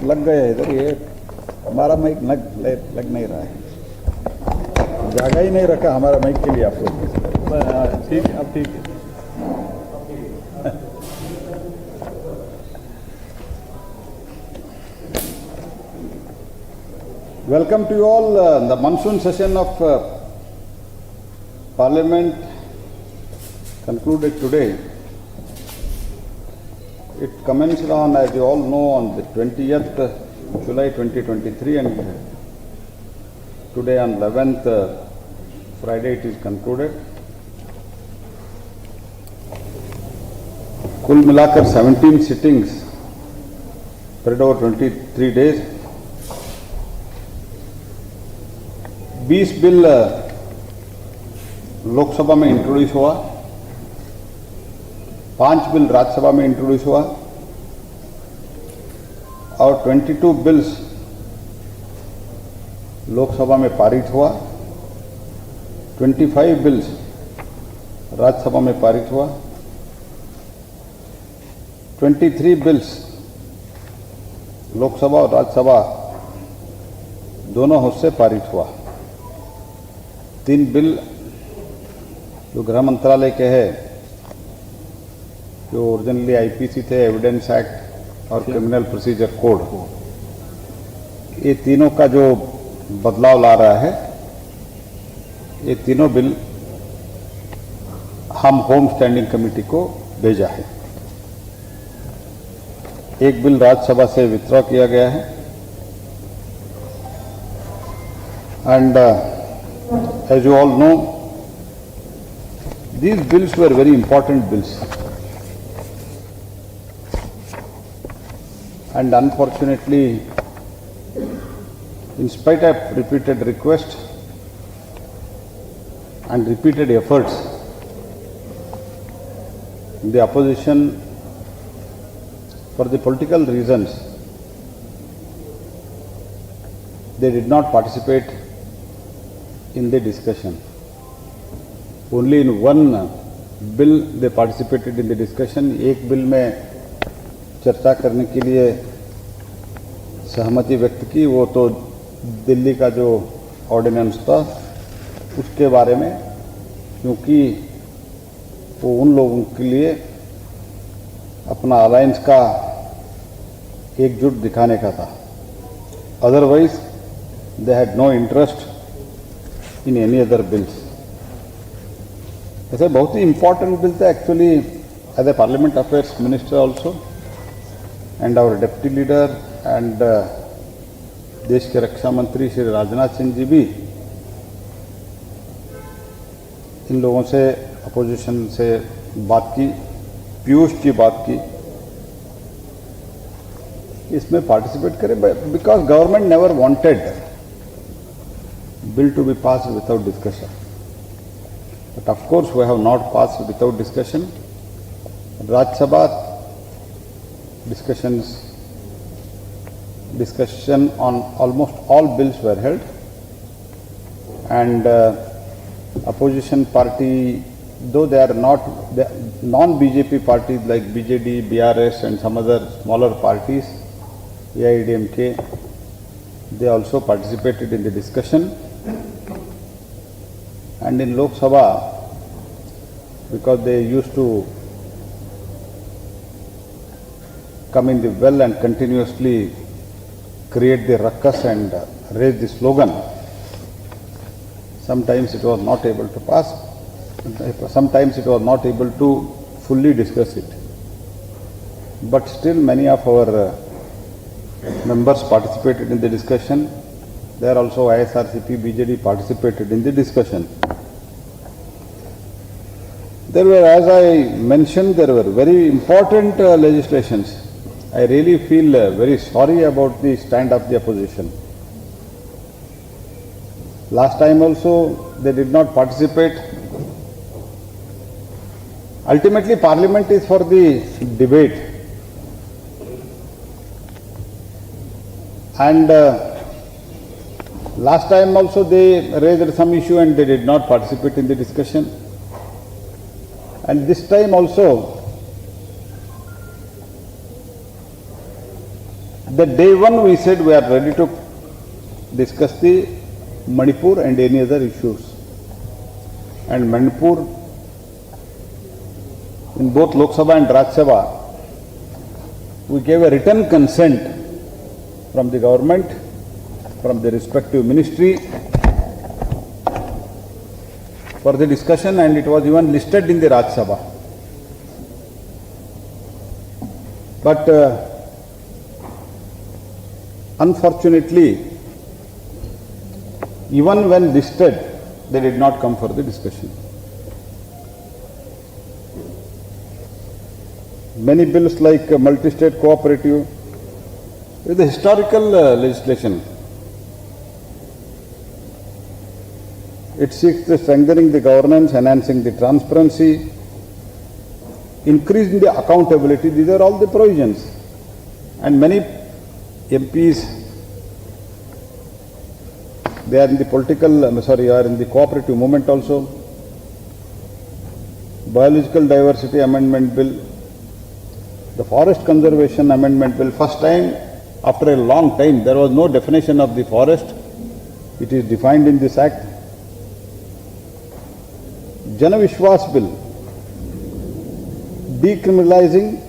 लग गया इधर, ये हमारा माइक लग नहीं रहा है, जगह ही नहीं रखा हमारा माइक के लिए आप लोग। ठीक है, अब ठीक है। Welcome to you all. The monsoon session of Parliament concluded today. It commenced on, as you all know, on the 20th July 2023, and today on 11th Friday it is concluded. कुल मिलाकर 17 sittings spread over 23 days. 20 bill Lok Sabha में introduce हुआ, 5 bill Rajya Sabha में introduce हुआ और 22 bills Lok Sabha में पारित हुआ, 25 बिल्स राज्यसभा में पारित हुआ, 23 बिल्स लोकसभा और राज्यसभा दोनों हाउस से पारित हुआ। 3 बिल जो गृह मंत्रालय के हैं, जो ओरिजिनली आईपीसी थे, एविडेंस एक्ट और क्रिमिनल प्रोसीजर कोड, ये तीनों का जो बदलाव ला रहा है, ये तीनों बिल हम होम स्टैंडिंग कमेटी को भेजा है। एक बिल राज्यसभा से विथड्रॉ किया गया है and as you all know, these bills were very important bills, and unfortunately, in spite of repeated requests and repeated efforts, the opposition, for the political reasons, they did not participate in the discussion. Only in one bill they participated in the discussion. एक bill में चर्चा करने के लिए सहमति व्यक्त की, वो तो दिल्ली का जो ऑर्डिनेंस था उसके बारे में, क्योंकि वो उन लोगों के लिए अपना अलायंस का एकजुट दिखाने का था। Otherwise they had no interest in any other bills. ऐसे बहुत ही important bill था actually, as a Parliament Affairs Minister also, and our Deputy Leader and देश के रक्षा मंत्री श्री राजनाथ सिंह जी भी इन लोगों से, अपोजिशन से बात की, पीयूष की बात की, इसमें पार्टिसिपेट करें, because government never wanted bill to be passed without discussion. But of course we have not passed without discussion. Rajya Sabha discussion on almost all bills were held, and opposition party, though they are not non-BJP parties like BJD, BRS and some other smaller parties, AIDMK, they also participated in the discussion. And in Lok Sabha, because they used to come in the well and continuously create the ruckus and raise the slogan, sometimes it was not able to pass, sometimes it was not able to fully discuss it. But still many of our members participated in the discussion. There also ISRCP, BJD participated in the discussion. There were, as I mentioned, there were very important legislations. I really feel very sorry about the stand of the opposition. Last time also they did not participate. Ultimately, Parliament is for the debate. And last time also they raised some issue and they did not participate in the discussion. And this time also The day one we said we are ready to discuss the Manipur and any other issues. And Manipur, in both Lok Sabha and Rajya Sabha, we gave a written consent from the government, from the respective ministry for the discussion, and it was even listed in the Rajya Sabha. But unfortunately, even when listed, they did not come for the discussion. Many bills like multi-state cooperative is the historical legislation. It seeks the strengthening the governance, enhancing the transparency, increasing the accountability. These are all the provisions. And many MPs, they are in the are in the cooperative movement also. Biological Diversity Amendment Bill, the Forest Conservation Amendment Bill, first time after a long time there was no definition of the forest. It is defined in this act. Jana Vishwas Bill, decriminalizing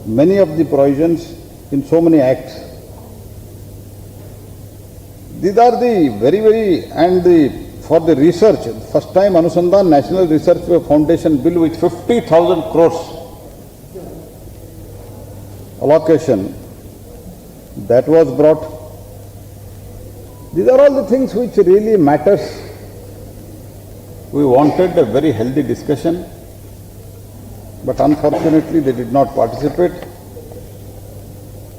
many of the provisions in so many acts. These are the for the research, first time Anusandhan National Research Foundation Bill with 50,000 crores allocation, that was brought. These are all the things which really matters. We wanted a very healthy discussion, but unfortunately they did not participate.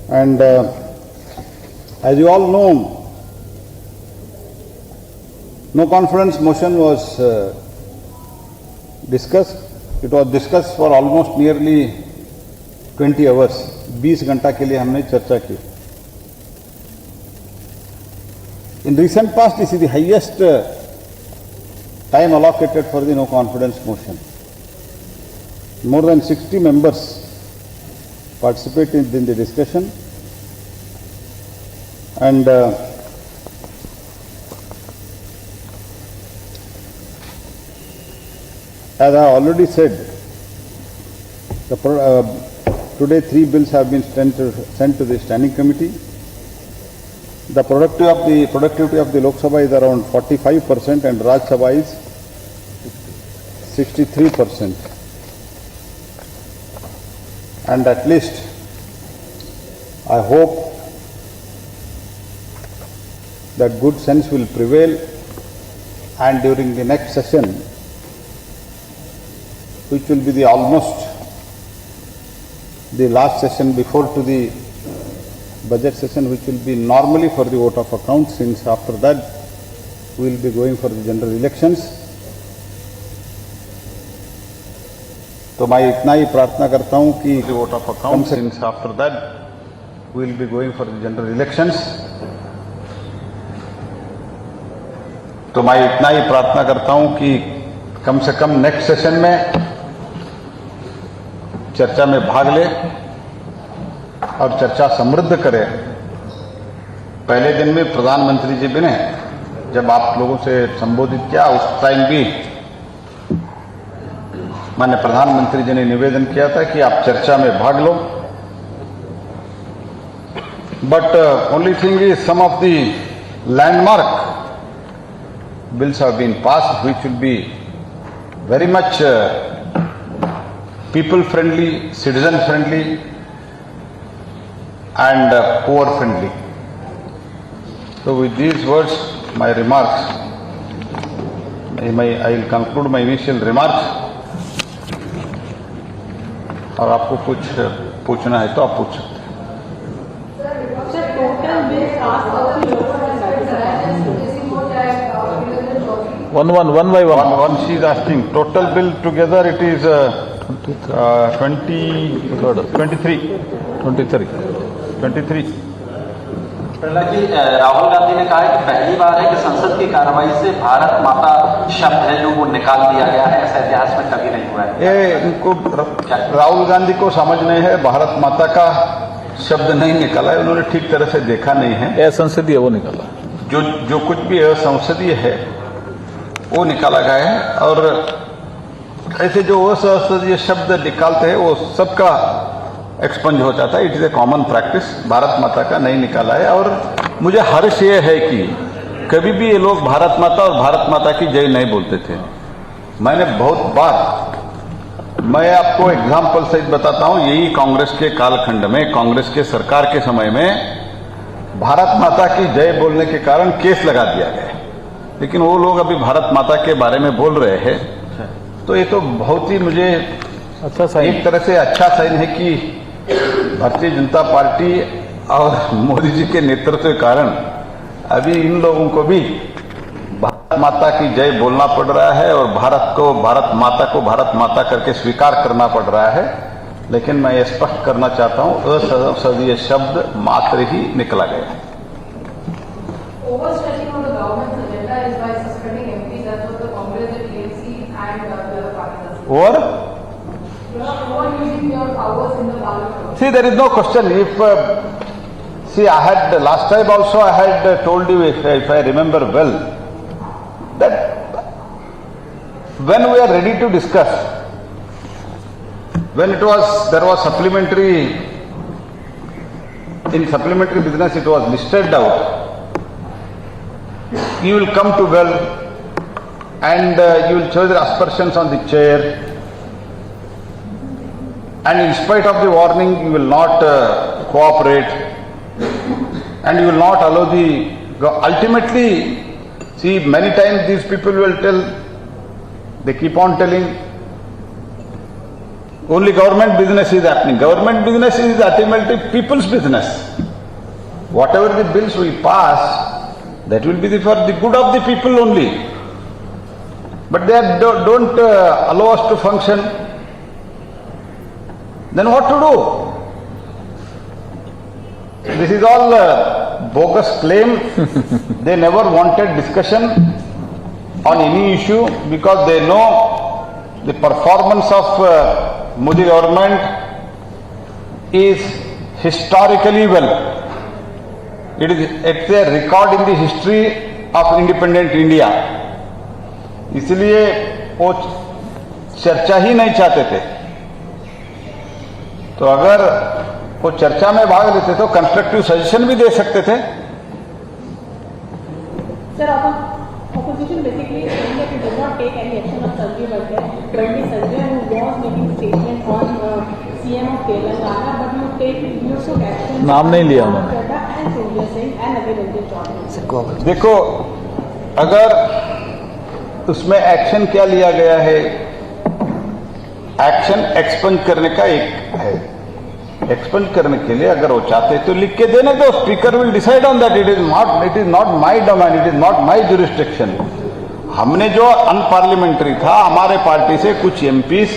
And as you all know, no confidence motion was discussed. It was discussed for almost nearly 20 hours. 20 घंटा के लिए हमने चर्चा की. In recent past, this is the highest time allocated for the no confidence motion. More than 60 members participated in the discussion, and as I already said, today 3 bills have been sent to the standing committee. The productivity of the Lok Sabha is around 45% and Rajya Sabha is 63%. And at least I hope that good sense will prevail, and during the next session, which will be the almost the last session before to the budget session, which will be normally for the vote of account, since after that we will be going for the general elections. तो मैं इतना ही प्रार्थना करता हूं कि vote of account, since after that we will be going for the general elections. तो मैं इतना ही प्रार्थना करता हूं कि कम से कम नेक्स्ट सेशन में चर्चा में भाग ले और चर्चा समृद्ध करे. पहले दिन में प्रधानमंत्री जी ने जब आप लोगों से संबोधित किया, उस टाइम भी माननीय प्रधानमंत्री जी ने निवेदन किया था कि आप चर्चा में भाग लो. But only thing is some of the landmark bills have been passed, which will be very much people friendly, citizen friendly and poor friendly. So with these words, my remarks, I will conclude my initial remarks. और आपको कुछ पूछना है तो आप पूछ सकते हैं. One by one. She is asking. Total bill together it is 23. Prahlad ji, Rahul Gandhi ने कहा है कि पहली बार है कि संसद की कार्रवाई से भारत माता शब्द है जो वो निकाल दिया गया है, ऐसा इतिहास में कभी नहीं हुआ है. ये इनको राहुल गांधी को समझ नहीं है भारत माता का शब्द नहीं निकाला है, उन्होंने ठीक तरह से देखा नहीं है। असंसदीय वो निकाला, जो कुछ भी असंसदीय है वो निकाला गया है, और ऐसे जो असंसदीय शब्द निकालते हैं वो सबका एक्सपंज हो जाता है। It is a common practice. Bharat माता का नहीं निकाला है, और मुझे हर्ष ये है कि कभी भी ये लोग भारत माता और भारत माता की जय नहीं बोलते थे। मैंने बहुत बार, मैं आपको एग्जाम्पल सहित बताता हूं, यही कांग्रेस के कालखंड में, कांग्रेस के सरकार के समय में भारत माता की जय बोलने के कारण केस लगा दिया गया, लेकिन वो लोग अभी भारत माता के बारे में बोल रहे हैं। तो ये तो बहुत ही मुझे अच्छा साइन, एक तरह से अच्छा साइन है कि भारतीय जनता पार्टी और मोदी जी के नेतृत्व के कारण अभी इन लोगों को भी भारत माता की जय बोलना पड़ रहा है, और भारत माता करके स्वीकार करना पड़ रहा है। लेकिन मैं ये स्पष्ट करना चाहता हूं, असंसदीय शब्द मात्र ही निकला गया है। Overstretching of the government's agenda is by suspending MPs. That's what the Congress, the TMC, and the other parties are saying. और You are overusing your powers in the parliament. see, there is no question. See, I had last time also I had told you, if I remember well, that when we are ready to discuss, when there was supplementary, in supplementary business it was listed out, you will come to well, and you will show the aspersions on the chair, and in spite of the warning you will not cooperate, and you will not allow ultimately, see, many times these people will tell, they keep on telling, only government business is happening. Government business is ultimately people's business. Whatever the bills we pass, that will be for the good of the people only. But they don't allow us to function. Then what to do? This is all bogus claim. They never wanted discussion on any issue because they know the performance of Modi government is historically well. It's a record in the history of independent India. इसलिए वो चर्चा ही नहीं चाहते थे। तो अगर वो चर्चा में भाग लेते तो कंस्ट्रक्टिव सजेशन भी दे सकते थे। Sir, opposition basically saying that it does not take any action on Sanjay Bhatt, but the Sanjay who was making statement on CM of Telangana, but you took action. नाम नहीं लिया उन्होंने। And Sonia Singh and Adil Ranjit Chaudhary. देखो, अगर उसमें action क्या लिया गया है, एक्शन एक्सपंज करने का एक है। एक्सपंज करने के लिए अगर वो चाहते तो लिख के देने दो, speaker will decide on that. It is not my domain, it is not my jurisdiction. हमने जो अनपार्लियामेंट्री था, हमारे पार्टी से कुछ एमपीस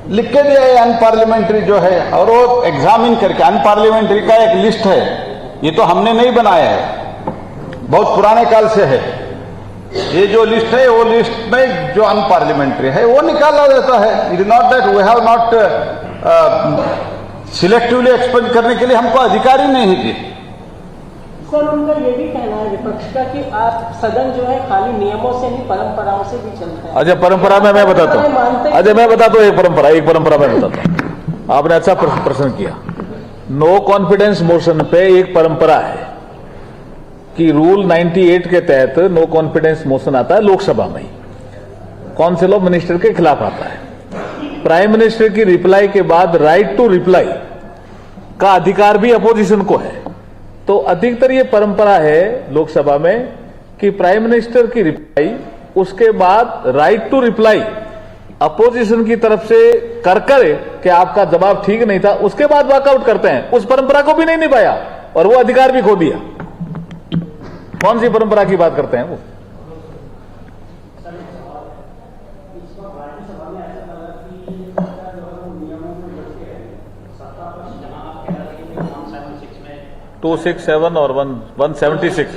लिख के दिया है अनपार्लियामेंट्री जो है, और वो एग्जामिन करके, अनपार्लियामेंट्री का एक लिस्ट है, ये तो हमने नहीं बनाया है, बहुत पुराने काल से है। ये जो लिस्ट है, वो लिस्ट में जो अनपार्लियामेंट्री है वो निकाला जाता है। It is not that we have not selectively expend करने के लिए हमको अधिकार ही नहीं दी। सर, उनका ये भी कहना है विपक्ष का कि आप सदन जो है खाली नियमों से नहीं परंपराओं से भी चलता है। अच्छा, परंपरा में मैं बताता हूँ। अच्छा, मैं बताता हूँ एक परंपरा मैं बताता हूँ। आपने अच्छा प्रश्न किया। नो कॉन्फिडेंस मोशन पे एक परंपरा है कि रूल 98 के तहत नो कॉन्फिडेंस मोशन आता है लोकसभा में, काउंसिल ऑफ मिनिस्टर के खिलाफ आता है। प्राइम मिनिस्टर की रिप्लाई के बाद राइट टू रिप्लाई का अधिकार भी अपोजिशन को है। तो अधिकतर ये परंपरा है लोकसभा में कि प्राइम मिनिस्टर की रिप्लाई, उसके बाद राइट टू रिप्लाई अपोजिशन की तरफ से कर कि आपका जवाब ठीक नहीं था, उसके बाद वॉकआउट करते हैं। उस परंपरा को भी नहीं निभाया और वो अधिकार भी खो दिया। कौन सी परंपरा की बात करते हैं वो? टू 267 और 176।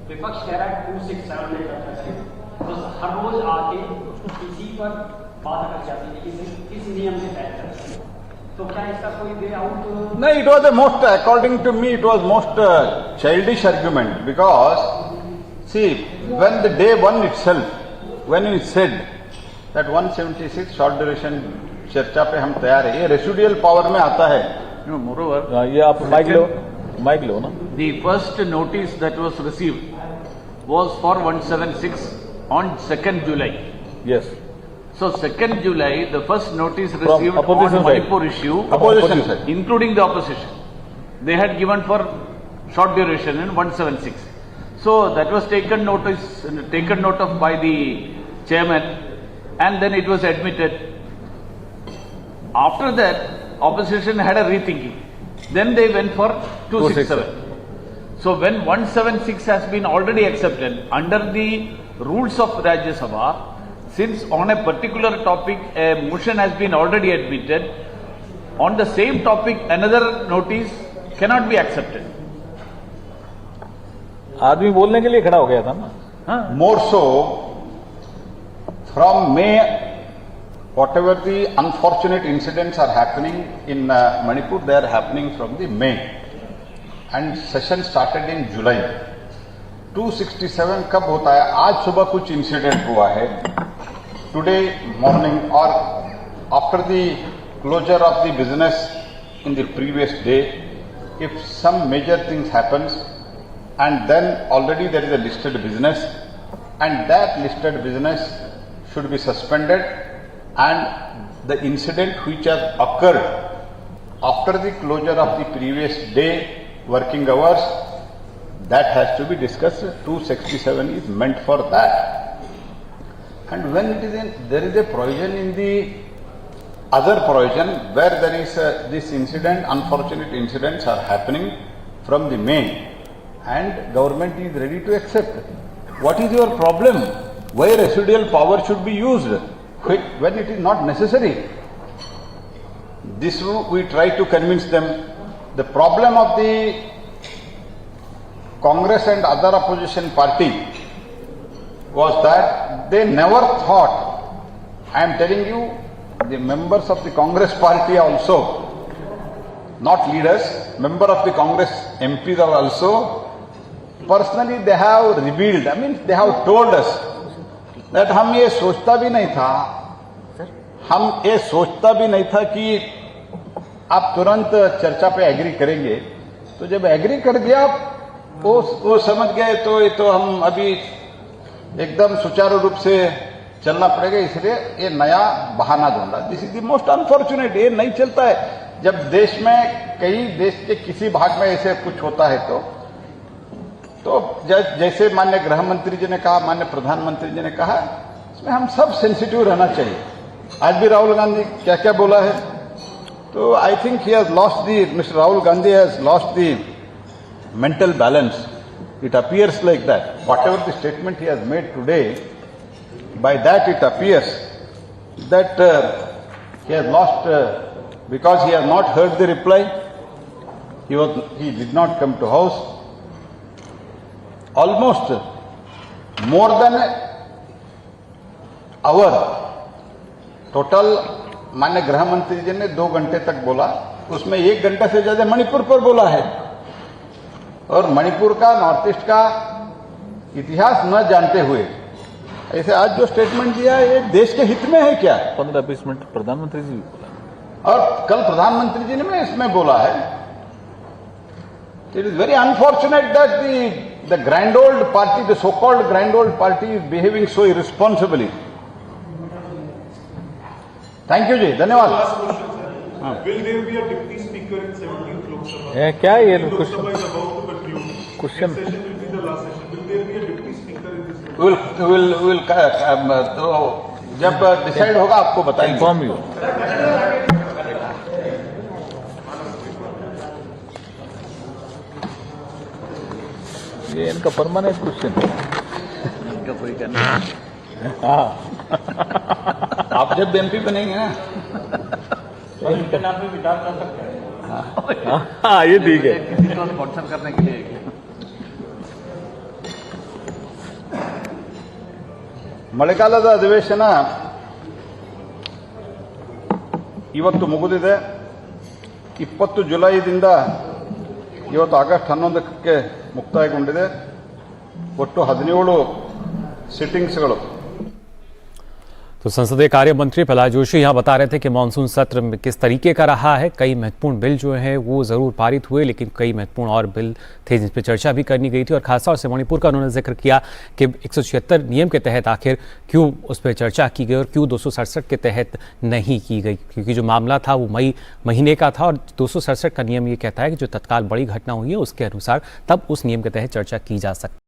विपक्ष कह रहा है 267 लेकर तो हर रोज आके किसी पर बात कर जाती है, किसी नियम के तहत। तो क्या इसका कोई way out? No, it was the most, according to me, it was most childish argument because, see, when the day one itself, when we said that 176 short duration चर्चा पे हम तैयार है, ये रेसिडुअल पावर में आता है. Moreover, ये आप माइक लो ना. the first notice that was received was for 176 on 2nd July. Yes. So 2nd July, the first notice received on opposition side. Manipur issue, Opposition side. including the opposition, they had given for short duration in 176. So that was taken note of by the chairman, and then it was admitted. After that, opposition had a rethinking. Then they went for 267. So when 176 has been already accepted under the rules of Rajya Sabha, since on a particular topic a motion has been already admitted, on the same topic another notice cannot be accepted. आदमी बोलने के लिए खड़ा हो गया था ना. More so, from May, whatever the unfortunate incidents are happening in Manipur, they are happening from the May. And session started in July. 267 कब होता है? आज सुबह कुछ इंसिडेंट हुआ है. Today morning or after the closure of the business in the previous day, if some major things happens, and then already there is a listed business, and that listed business should be suspended, and the incident which has occurred after the closure of the previous day working hours, that has to be discussed. 267 is meant for that. And when it is there is a provision in the other provision where there is this incident, unfortunate incidents are happening from the main, and government is ready to accept. What is your problem? Why residual power should be used when it is not necessary? This we try to convince them. The problem of the Congress and other opposition party was that they never thought, I am telling you, the members of the Congress party also, not leaders, member of the Congress MPs are also, personally they have revealed, I mean they have told us that हम ये सोचता भी नहीं था कि आप तुरंत चर्चा पे एग्री करेंगे. तो जब एग्री कर दिया वो समझ गए तो ये तो हम अभी एकदम सुचारू रूप से चलना पड़ेगा, इसलिए ये नया बहाना ढूंढा. This is the most unfortunate. ये नहीं चलता है. जब देश में देश के किसी भाग में ऐसे कुछ होता है तो जैसे माननीय गृह मंत्री जी ने कहा, माननीय प्रधानमंत्री जी ने कहा, इसमें हम सब सेंसिटिव रहना चाहिए. आज भी राहुल गांधी क्या क्या बोला है. तो I think he has lost the, mister Rahul Gandhi has lost the mental balance. It appears like that. Whatever the statement he has made today, by that it appears that he has lost, because he has not heard the reply. He did not come to house. Almost more than an hour total. माननीय गृह मंत्री जी ने 2 घंटे तक बोला, उसमें 1 घंटा से ज्यादा मणिपुर पर बोला है. और मणिपुर का, नॉर्थ ईस्ट का इतिहास न जानते हुए ऐसे आज जो स्टेटमेंट दिया है, ये देश के हित में है क्या? 15-20 मिनट प्रधानमंत्री जी भी बोला, और कल प्रधानमंत्री जी ने भी इसमें बोला है. It is very unfortunate that the grand old party, the so called grand old party is behaving so irresponsibly. Thank you ji, धन्यवाद. Will there be a deputy speaker in 17th Lok Sabha? क्या ये Lok Sabha is about to conclude. Question. Next session will be the last session. Will there be a deputy speaker in this? तो जब decide होगा आपको बताएंगे. Inform you. ये इनका permanent question है. इनका कोई करना. हाँ, आप जब एमपी बनेंगे ना, इनके नाम पे विचार कर सकते हैं. हाँ, ये ठीक है. किसी को स्पॉन्सर करने के लिए. ಮಳೆಗಾಲದ ಅಧಿವೇಶನ ಇವತ್ತು ಮುಗಿದಿದೆ. 20 ಜುಲೈದಿಂದ ಇವತ್ತು ಆಗಸ್ಟ್ 11ಕ್ಕೆ ಮುಕ್ತಾಯಗೊಂಡಿದೆ. ಒಟ್ಟು 17 ಸಿಟ್ಟಿಂಗ್ಸ್ಗಳು. तो संसदीय कार्य मंत्री प्रहलाद जोशी यहाँ बता रहे थे कि मानसून सत्र में किस तरीके का रहा है. कई महत्वपूर्ण बिल जो हैं वो ज़रूर पारित हुए, लेकिन कई महत्वपूर्ण और बिल थे जिन पर चर्चा भी करनी गई थी. और खासतौर से मणिपुर का उन्होंने जिक्र किया कि 176 नियम के तहत आखिर क्यों उस पर चर्चा की गई और क्यों 267 के तहत नहीं की गई, क्योंकि जो मामला था वो मई महीने का था और 267 का नियम ये कहता है कि जो तत्काल बड़ी घटना हुई है उसके अनुसार तब उस नियम के तहत चर्चा की जा सकती है.